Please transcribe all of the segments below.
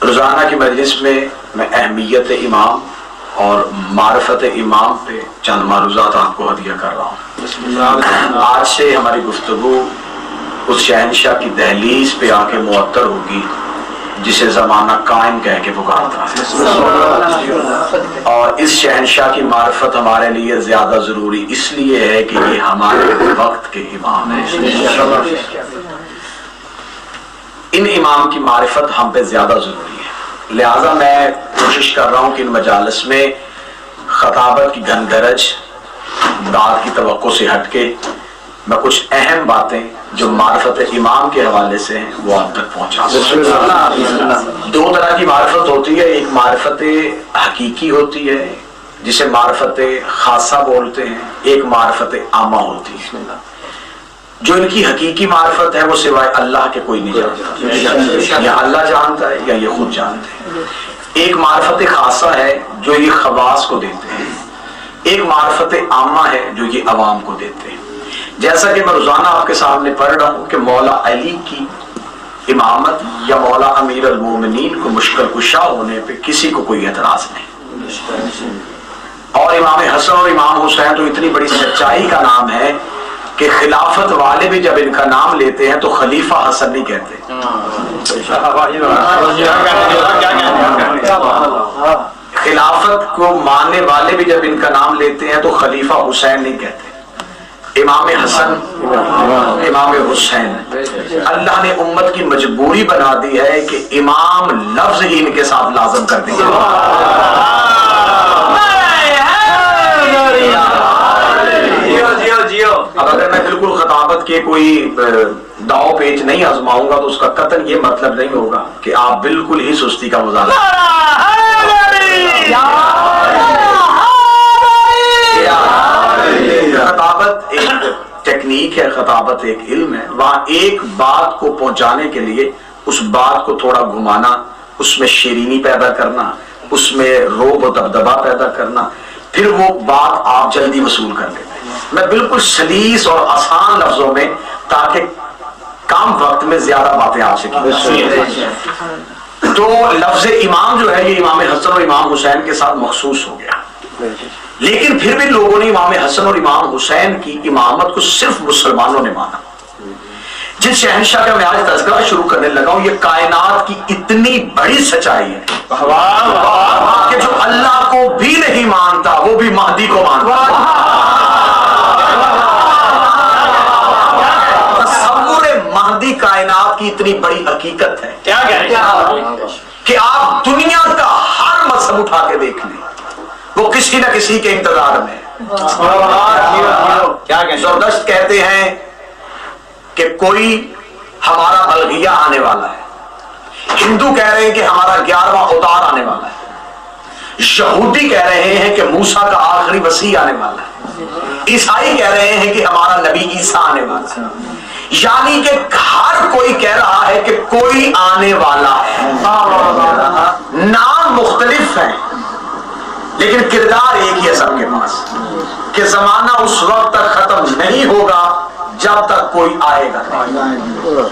روزانہ کی مجلس میں اہمیت امام اور معرفت امام پہ چند معروضات آپ کو ہدیہ کر رہا ہوں۔ آج سے ہماری گفتگو اس شہنشاہ کی دہلیز پہ آ کے معطر ہوگی جسے زمانہ قائم کہہ کے پکارتا ہے، اور اس شہنشاہ کی معرفت ہمارے لیے زیادہ ضروری اس لیے ہے کہ یہ ہمارے وقت کے امام ہیں۔ ان امام کی معرفت ہم پہ زیادہ ضروری ہے، لہذا میں کوشش کر رہا ہوں کہ ان مجالس میں خطابت کی گھن گرج بات کی توقع سے ہٹ کے میں کچھ اہم باتیں جو معرفت امام کے حوالے سے ہیں وہ آپ تک پہنچا سکوں۔ دو طرح کی معرفت ہوتی ہے، ایک معرفت حقیقی ہوتی ہے جسے معرفت خاصہ بولتے ہیں، ایک معرفت عامہ ہوتی ہے۔ جو ان کی حقیقی معرفت ہے وہ سوائے اللہ کے کوئی نہیں جانتا، یا اللہ جانتا ہے یا یہ خود جانتے ہیں۔ ایک معرفت خاصہ ہے جو یہ خواص کو دیتے ہیں، ایک معرفت عامہ ہے جو یہ عوام کو دیتے ہیں۔ جیسا کہ میں روزانہ آپ کے سامنے پڑھ رہا ہوں کہ مولا علی کی امامت یا مولا امیر المومنین کو مشکل کشا ہونے پہ کسی کو کوئی اعتراض نہیں، اور امام حسن اور امام حسین تو اتنی بڑی سچائی کا نام ہے کہ خلافت والے بھی جب ان کا نام لیتے ہیں تو خلیفہ حسن نہیں کہتے، خلافت کو ماننے والے بھی جب ان کا نام لیتے ہیں تو خلیفہ حسین نہیں کہتے، امام حسن امام حسین۔ اللہ نے امت کی مجبوری بنا دی ہے کہ امام لفظ ہی ان کے ساتھ لازم کر دیا۔ اب اگر میں بالکل خطابت کے کوئی داؤ پیچ نہیں آزماؤں گا تو اس کا قطعاً یہ مطلب نہیں ہوگا کہ آپ بالکل ہی سستی کا مظاہرہ۔ خطابت ایک ٹیکنیک ہے، خطابت ایک علم ہے، وہاں ایک بات کو پہنچانے کے لیے اس بات کو تھوڑا گھمانا، اس میں شیرینی پیدا کرنا، اس میں روب و دبدبا پیدا کرنا، پھر وہ بات آپ جلدی وصول کر لیتے ہیں۔ میں بالکل سلیس اور آسان لفظوں میں تاکہ کم وقت میں زیادہ باتیں آپ سے کی۔ تو لفظ امام جو ہے یہ امام حسن اور امام حسین کے ساتھ مخصوص ہو گیا، لیکن پھر بھی لوگوں نے امام حسن اور امام حسین کی امامت کو صرف مسلمانوں نے مانا۔ جس شہنشاہ کا میں آج تذکرہ شروع کرنے لگا ہوں یہ کائنات کی اتنی بڑی سچائی ہے کہ جو اللہ کو بھی نہیں مانتا وہ بھی مہدی کو مانتا۔ تصور مہدی کائنات کی اتنی بڑی حقیقت ہے کہ آپ دنیا کا ہر مذہب اٹھا کے دیکھ لیں، وہ کسی نہ کسی کے انتظار میں۔ زردشت کہتے ہیں کہ کوئی ہمارا بلغیہ آنے والا ہے، ہندو کہہ رہے ہیں کہ ہمارا 11واں اوتار آنے والا ہے، یہودی کہہ رہے ہیں کہ موسیٰ کا آخری مسیح آنے والا ہے، عیسائی کہہ رہے ہیں کہ ہمارا نبی عیسیٰ آنے والا ہے، یعنی کہ ہر کوئی کہہ رہا ہے کہ کوئی آنے والا ہے۔ نام مختلف ہیں لیکن کردار ایک ہی ہے سب کے پاس، کہ زمانہ اس وقت تک ختم نہیں ہوگا جب تک کوئی آئے گا نہیں۔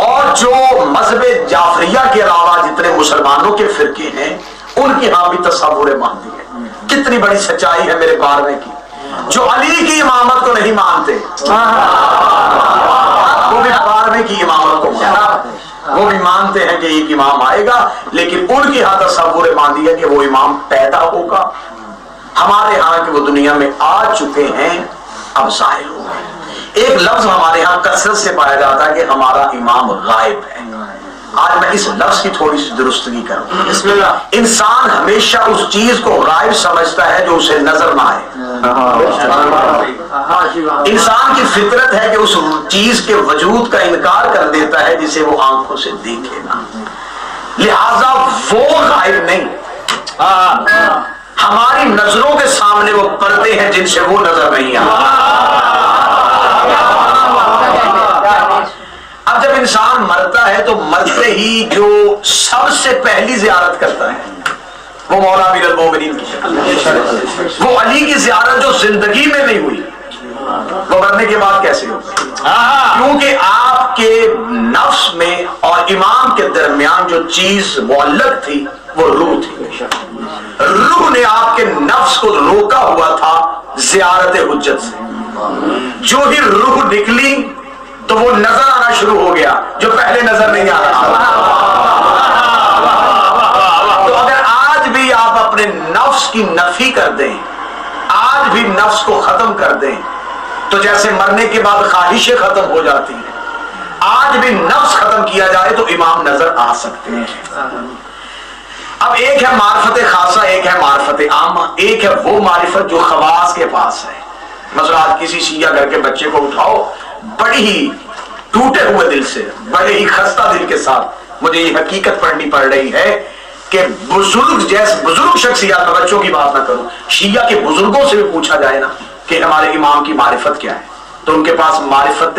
اور جو مذہب جعفریہ کے علاوہ جتنے مسلمانوں کے فرقے ہیں ان کے ہاں بھی تصور مہدی ہے۔ کتنی بڑی سچائی ہے میرے بارے کی، جو علی کی امامت کو نہیں مانتے وہ بھی بارہویں کی امامت کو مانتے، وہ بھی مانتے ہیں کہ ایک امام آئے گا، لیکن ان کی ہاں تصور مہدی ہے کہ وہ امام پیدا ہوگا۔ ہمارے ہاں کہ وہ دنیا میں آ چکے ہیں اب ظاہر ہو گئے۔ ایک لفظ ہمارے ہاں کثرت سے پایا جاتا ہے کہ ہمارا امام غائب ہے۔ آج میں اس لفظ کی تھوڑی سی درستگی کروں۔ انسان ہمیشہ اس چیز کو غائب سمجھتا ہے جو اسے نظر نہ آئے۔ انسان کی فطرت ہے کہ اس چیز کے وجود کا انکار کر دیتا ہے جسے وہ آنکھوں سے دیکھے نہ، لہذا وہ غائب نہیں، ہماری نظروں کے سامنے وہ پردے ہیں جن سے وہ نظر نہیں آتا۔ اب جب انسان مرتا ہے تو مرتے ہی جو سب سے پہلی زیارت کرتا ہے وہ مولا امیر المومنین کی، وہ علی کی زیارت جو زندگی میں نہیں ہوئی، وہ مرنے کے بعد کیسے ہوگا؟ کیونکہ آپ کے نفس میں اور امام کے درمیان جو چیز معلق تھی وہ روح تھی. روح نے آپ کے نفس کو روکا ہوا تھا زیارت حجت سے. جو ہی روح نکلی تو وہ نظر آنا شروع ہو گیا جو پہلے نظر نہیں آ رہا. تو اگر آج بھی آپ اپنے نفس کی نفی کر دیں، آج بھی نفس کو ختم کر دیں، تو جیسے مرنے کے بعد خواہشیں ختم ہو جاتی ہیں، آج بھی نفس ختم کیا جائے تو امام نظر آ سکتے ہیں. اب ایک ہے معرفت خاصہ، ایک ہے معرفت عامہ. ایک ہے وہ معرفت جو خواص کے پاس ہے. مثلا آج کسی شیعہ گھر کے بچے کو اٹھاؤ، بڑی ہی ٹوٹے ہوئے دل سے، بڑے ہی خستہ دل کے ساتھ مجھے یہ حقیقت پڑھنی پڑ رہی ہے کہ بزرگ شخصیات، بچوں کی بات نہ کروں، شیعہ کے بزرگوں سے بھی پوچھا جائے نا کہ ہمارے امام کی معرفت کیا ہے، تو ان کے پاس معرفت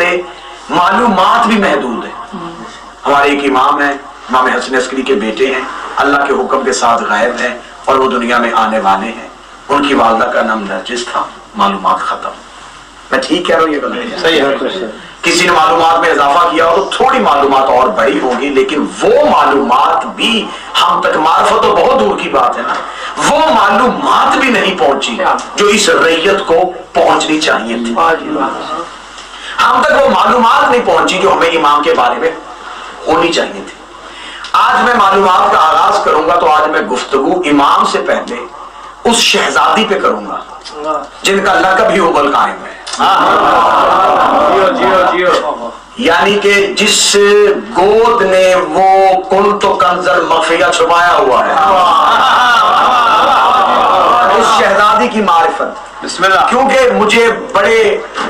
معلومات بھی محدود ہے. ہمارے ایک امام ہیں، امام حسن عسکری کے بیٹے ہیں، اللہ کے حکم کے ساتھ غائب ہیں اور وہ دنیا میں آنے والے ہیں. ان کی والدہ کا نام نرجس تھا. معلومات ختم. میں ٹھیک کہہ رہا ہوں؟ یہ غلط صحیح ہے. کسی نے معلومات میں اضافہ کیا ہو تو تھوڑی معلومات اور بڑی ہوگی، لیکن وہ معلومات بھی ہم تک، معرفت تو بہت دور کی بات ہے نا، وہ معلومات بھی نہیں پہنچی جو اس ریت کو پہنچنی چاہیے تھی. ہم تک وہ معلومات نہیں پہنچی جو ہمیں امام کے بارے میں ہونی چاہیے تھی. آج میں معلومات کا آغاز کروں گا تو آج میں گفتگو امام سے پہلے اس شہزادی پہ کروں گا جن کا لقب ہی ابل قائم ہے. یعنی کہ جس گود نے وہ کن تو کنزل مخفیہ چھپایا ہوا ہے، اس شہزادی کی معرفت. بسم اللہ. کیونکہ مجھے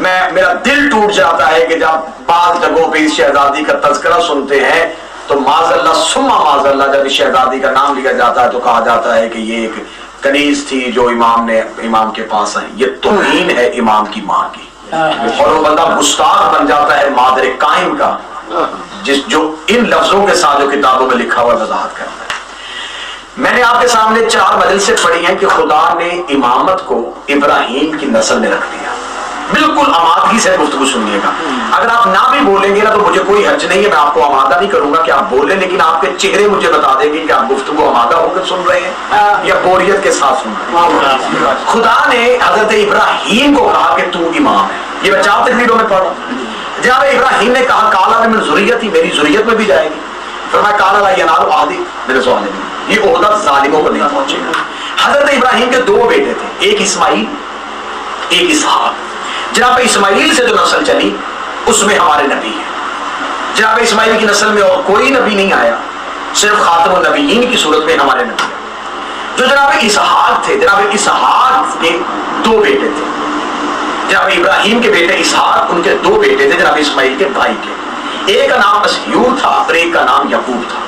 میرا دل ٹوٹ جاتا ہے کہ جب بعض جگہوں پہ اس شہزادی کا تذکرہ سنتے ہیں تو معاذ اللہ ثم معاذ اللہ جب اس شہزادی کا نام لیا جاتا ہے تو کہا جاتا ہے کہ یہ ایک کنیز تھی جو امام کے پاس ہے. یہ توہین ہے امام کی ماں کی، اور وہ بندہ گستاخ بن جاتا ہے مادر قائم کا، جو ان لفظوں کے ساتھ جو کتابوں میں لکھا ہوا وضاحت کرتا ہے. میں نے آپ کے سامنے 4 مجلسیں پڑھی ہیں کہ خدا نے امامت کو ابراہیم کی نسل میں رکھ دیا. بالکل آمادگی سے گفتگو سنیے گا. اگر آپ نہ بھی بولیں گے نا تو مجھے کوئی حرج نہیں ہے، میں آپ کو آمادہ نہیں کروں گا کہ آپ بولیں، لیکن آپ کے چہرے مجھے بتا دیں گے کہ آپ گفتگو آمادہ ہو کر سن رہے ہیں یا بوریت کے ساتھ سن رہے ہیں. خدا نے حضرت ابراہیم کو کہا کہ تو امام ہے. یہ میں 4 تقریروں میں پڑھا. جناب ابراہیم نے کہا کالا من ذریتی، میری ذریت میں بھی جائے گی. فرمایا کالا لا ینال عہدی میرے ظالمین، یہ عہدہ ظالموں کو نہیں پہنچے گا. حضرت ابراہیم کے 2 بیٹے تھے، ایک اسماعیل ایک اسحاق. جناب اسماعیل سے جو نسل چلی اس میں ہمارے نبی ہیں. جناب اسماعیل کی نسل میں اور کوئی نبی نہیں آیا، صرف خاتم النبیین کی صورت میں ہمارے نبی ہیں. جو جناب اسحاق تھے، جناب اسحاق کے 2 بیٹے تھے. جناب ابراہیم کے بیٹے اسحاق، ان کے 2 بیٹے تھے جناب اسماعیل کے بھائی کے. ایک کا نام اسیور تھا اور ایک کا نام یعقوب تھا.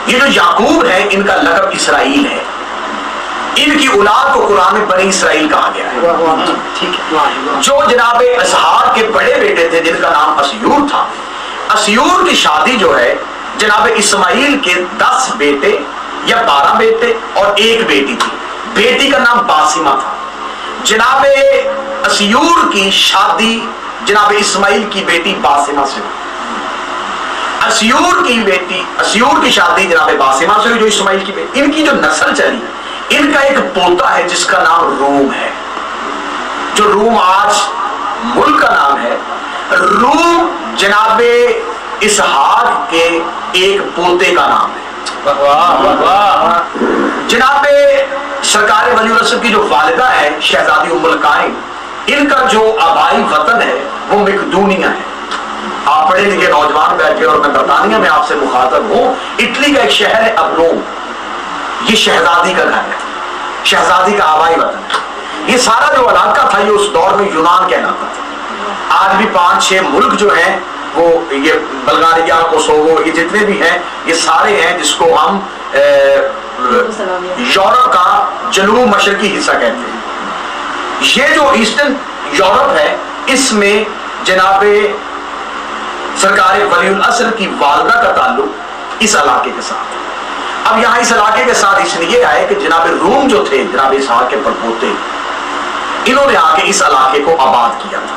یہ جو یعقوب ہے ان کا لقب اسرائیل ہے. ان کی اولاد کو قرآن میں بنی اسرائیل کہا گیا ہے. ٹھیک ہے. جو جناب اسحاق کے بڑے بیٹے تھے جن کا نام اسیور تھا، اسیور کی شادی جو ہے جناب اسماعیل کے 10 بیٹے یا 12 بیٹے اور ایک بیٹی تھی. بیٹی کا نام باسمہ تھا. جناب اسیور کی شادی جناب اسماعیل کی بیٹی باسمہ سے ہوئی. اسیور کی شادی جناب باسمہ سے ہوئی جو اسماعیل کی بیٹی. ان کی جو نسل چلی، ان کا ایک پوتا ہے جس کا نام روم ہے، جو روم آج ملک کا نام ہے. روم جناب اسحاق کے ایک پوتے کا نام ہے. جناب سرکار ولی الرسول کی جو والدہ ہے شہزادی ام القائم، ان کا جو آبائی وطن ہے وہ مقدونیہ ہے. آپ پڑھے لکھے نوجوان بیٹھے اور میں برطانیہ میں آپ سے مخاطب ہوں. اٹلی کا ایک شہر ہے ابروم، یہ شہزادی کا گھر ہے، شہزادی کا آبائی وطن ہے. یہ سارا جو علاقہ تھا یہ اس دور میں یونان کہلاتا تھا. آج بھی 5-6 ملک جو ہیں وہ یہ بلغاریہ، کوسوو، یہ جتنے بھی ہیں یہ سارے ہیں جس کو ہم یورپ کا جنوب مشرقی حصہ کہتے ہیں. یہ جو ایسٹرن یورپ ہے اس میں جناب سرکار ولی الاصل کی والدہ کا تعلق اس علاقے کے ساتھ. اب یہاں اس علاقے کے ساتھ اس لیے آئے کہ جناب روم جو تھے جناب اسحاق کے پڑپوتے، انہوں نے آ کے اس علاقے کو آباد کیا تھا.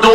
2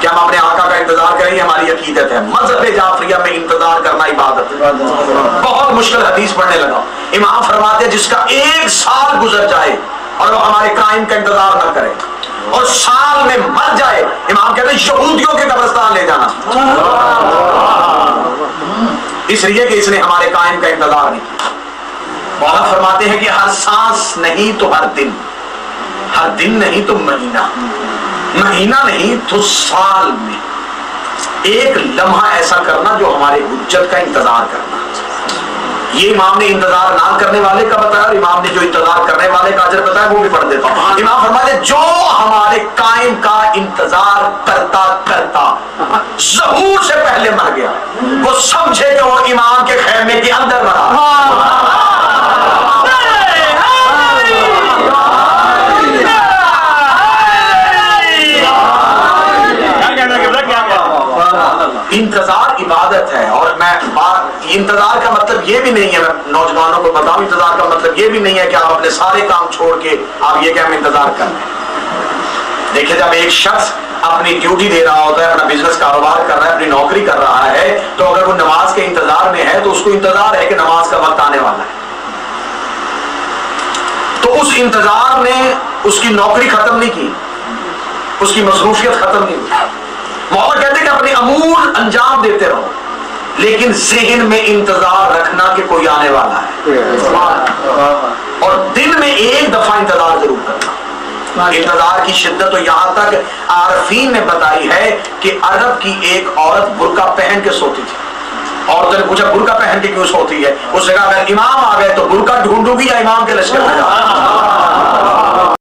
کہ ہم اپنے آقا کا انتظار کریں، یہ ہماری عقیدت ہے. مذہب جعفریہ میں انتظار کرنا عبادت ہے. بہت مشکل حدیث پڑھنے لگا. امام فرماتے ہیں جس کا 1 سال گزر جائے اور وہ ہمارے قائم کا انتظار نہ کرے اور سال میں مر جائے، امام کہتے ہیں یہودیوں کے قبرستان لے جانا، اس لیے کہ اس نے ہمارے قائم کا انتظار نہیں کیا. مولا فرماتے ہیں کہ ہر سانس نہیں تو ہر دن، ہر دن نہیں تو مہینہ، مہینہ نہیں تو سال میں ایک لمحہ ایسا کرنا جو ہمارے حجت کا انتظار کرنا. یہ امام نے انتظار نہ کرنے والے کا بتایا اور امام نے جو انتظار کرنے والے کا اجر بتایا وہ بھی پڑھ دیتا ہوں. امام فرماتے ہیں جو ہمارے قائم کا انتظار کرتا کرتا ظہور سے پہلے مر گیا، وہ سمجھے کہ وہ امام کے خیمے کے اندر رہا. انتظار عبادت ہے. اور میں انتظار کا مطلب یہ بھی نہیں ہے، میں نوجوانوں کو بتاؤں، انتظار کا مطلب یہ بھی نہیں ہے کہ آپ اپنے سارے کام چھوڑ کے آپ یہ کہ ہم انتظار کر رہے ہیں. دیکھیں جب ایک شخص اپنی ڈیوٹی دے رہا ہوتا ہے، اپنا بزنس کاروبار کر رہا ہے، اپنی نوکری کر رہا ہے، تو اگر وہ نماز کے انتظار میں ہے تو اس کو انتظار ہے کہ نماز کا وقت آنے والا ہے. تو اس انتظار نے اس کی نوکری ختم نہیں کی، اس کی مصروفیت ختم نہیں ہوئی. مولا کہتے ہیں کہ اپنے امور انجام دیتے رہو لیکن ذہن میں انتظار رکھنا کہ کوئی آنے والا ہے، اور دن میں 1 دفعہ انتظار ضرور کرنا. انتظار کی شدت تو یہاں تک عارفین نے بتائی ہے کہ عرب کی ایک عورت برقع پہن کے سوتی تھی. عورتوں نے پوچھا برقع پہن کے کیوں سوتی ہے؟ اس نے کہا اگر امام آ گئے تو برقع ڈھونڈوں گی یا امام کے لشکر میں جاؤں.